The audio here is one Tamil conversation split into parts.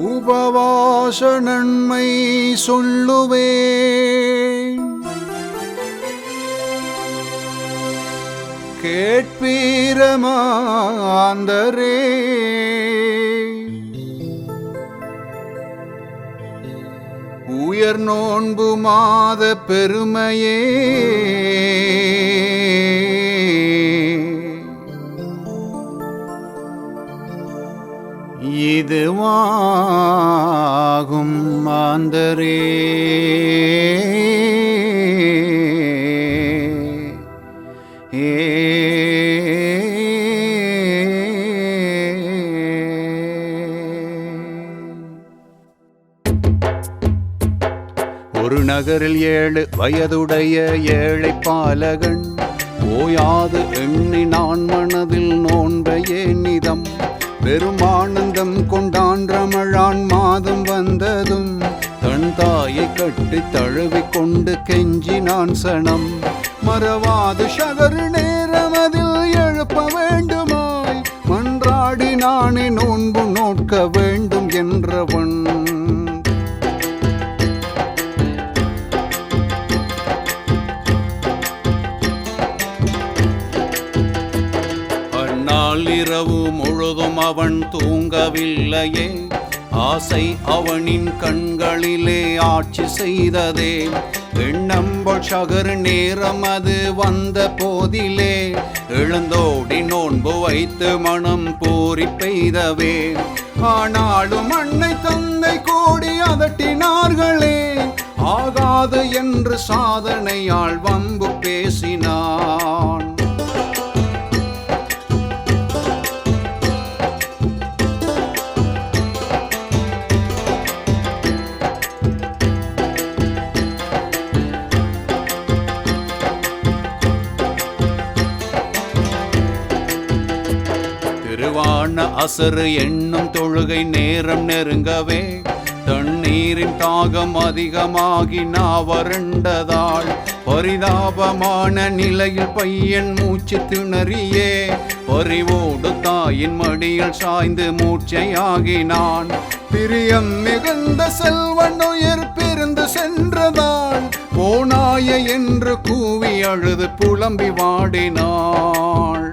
உபவாச நன்மை சொல்லுவேன், கேட்பீரமாந்தரே. உயர் நோன்பு மாத பெருமையே, இதுவாகும் மாந்தரே. ஒரு நகரில் 7 வயதுடைய ஏழை பாலகன் ஓயாது எண்ணினான் மனதில் நோன்பையே நிதம். பெருமானந்தம் கொண்டான் ரமழான் மாதம் வந்ததும், தன் தாயை கட்டி தழுவி கொண்டு கெஞ்சினான் சனம். மறவாது ஷகர் நேரமதில் எழுப்ப வேண்டுமாய், மன்றாடினானே நோன்பு நோட்க வேண்டும் என்றவன். இரவு முழுதும் அவன் தூங்கவில்லையே, ஆசை அவனின் கண்களிலே ஆட்சி செய்ததே. எண்ணம்போல் ஷகர் நேரம் அது வந்த போதிலே, எழுந்தோடி நோன்பு வைத்து மனம் பூரி பெய்தவே. ஆனாலும் அன்னை தந்தை கோடி அதட்டினார்களே, ஆகாது என்று சாதனையால் வம்பு பேசினான். அசரு எண்ணும் தொழுகை நேரம் நெருங்கவே, தண்ணீரின் தாகம் அதிகமாகி நாவறண்டதால், பரிதாபமான நிலையில் பையன் மூச்சு திணறியே, பறிவோடு தாயின் மடியில் சாய்ந்து மூச்சையாகினான். பிரியம் மிகுந்த செல்வன் உயிர் பிரிந்து சென்றதால், போனாய என்று கூவி அழுது புலம்பி வாடினாள்.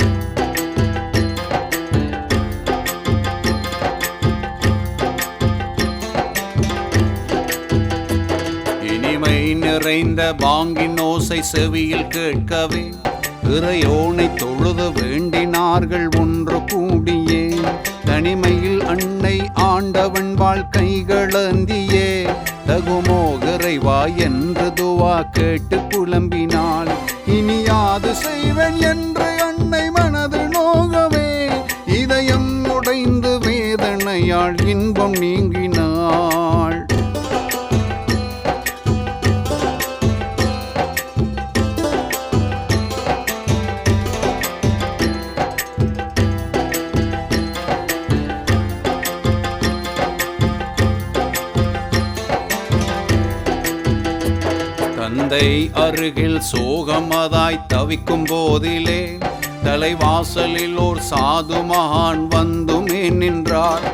நிறைந்த பாங்கின் ஓசை செவியில் கேட்கவே, இறையோனை தொழுது வேண்டினார்கள் ஒன்று கூடியே. தனிமையில் அன்னை ஆண்டவன் வாழ்க்கைகளந்தியே, தகுமோ இறைவா என்று துவா கேட்டு புலம்பினாள். இனியாது செய்வேன் என்று அன்னை மனது நோகவே, இதயம் உடைந்து வேதனையால் இன்பம் நீங்கினாள். தந்தை அருகில் சோகமதாய் தவிக்கும் போதிலே, தலைவாசலில் ஓர் சாது மகான் வந்துமே நின்றார்.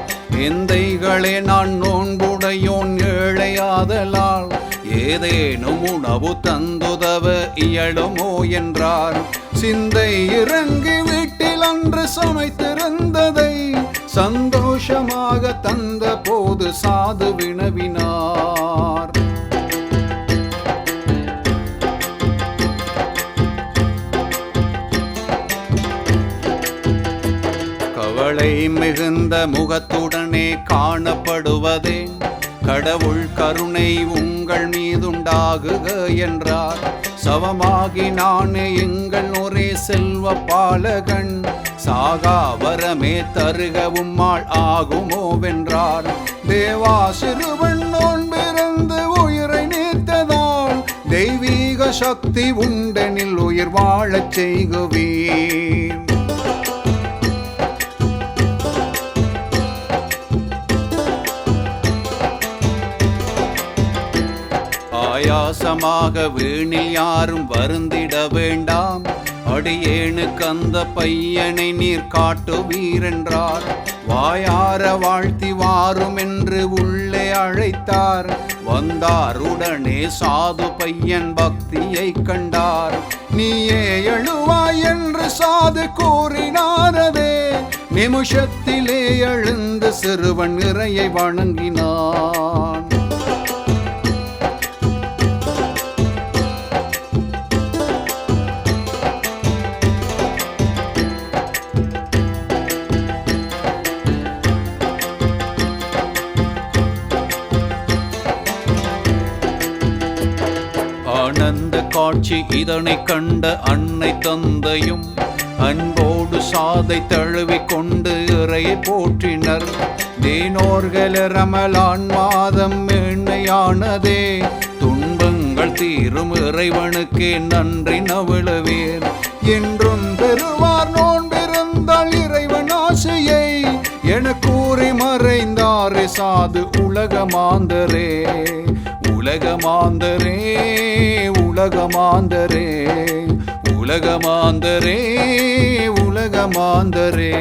எந்தைகளே, நான் நோன்புடையோன் ஏழையாதலால், ஏதேனும் உணவு தந்துதவ இயலுமோ என்றார். சிந்தை இறங்கி வீட்டில் அன்று சமைத்திருந்ததை சந்தோஷமாக தந்த போது சாது வினவினார். கவலை மிகுந்த முகத்துடனே காணப்படுவதே, கடவுள் கருணை உங்கள் மீதுண்டாகுக என்றார். சவமாகி நானே எங்கள் ஒரே செல்வ பாலகன், சாகா வரமே தருகவும் ஆள் ஆகுமோ வென்றார். தேவா சிறுவன் நோன்பிறந்து உயிரை நீத்ததால், தெய்வீக சக்தி உண்டெனில் உயிர் வாழச் செய்குவீர். ஆயாசமாக வீணில் யாரும் வருந்திட வேண்டாம், அடியேனுக்கு அந்த பையனை நீர் காட்டுவீரென்றார். வாயார வாழ்த்தி வாரும் என்று உள்ளே அழைத்தார். வந்தார் உடனே சாது பையன் பக்தியை கண்டார். நீயே எழுவாய் என்று சாது கூறினாரதே. நிமிஷத்திலே எழுந்து சிறுவன் இறையை வணங்கினான். ஆனந்த காட்சி இதனை கண்ட அன்னை தந்தையும் அன்போடு சாதை தழுவிக் கொண்டு இறையை போற்றினர். தேனோர்கள் ரமலான் மாதம் எண்ணெயானதே. துன்பங்கள் தீரும் இறைவனுக்கே நன்றி நவிழுவேன். என்றும் பெறுவார் நோன்பிருந்தால் இறைவன் ஆசையை என கூறி மறைந்தாரே சாது உலகமாந்தரே. உலகமாந்தரே உலகமாந்தரே உலகமாந்தரே உலகமாந்தரே.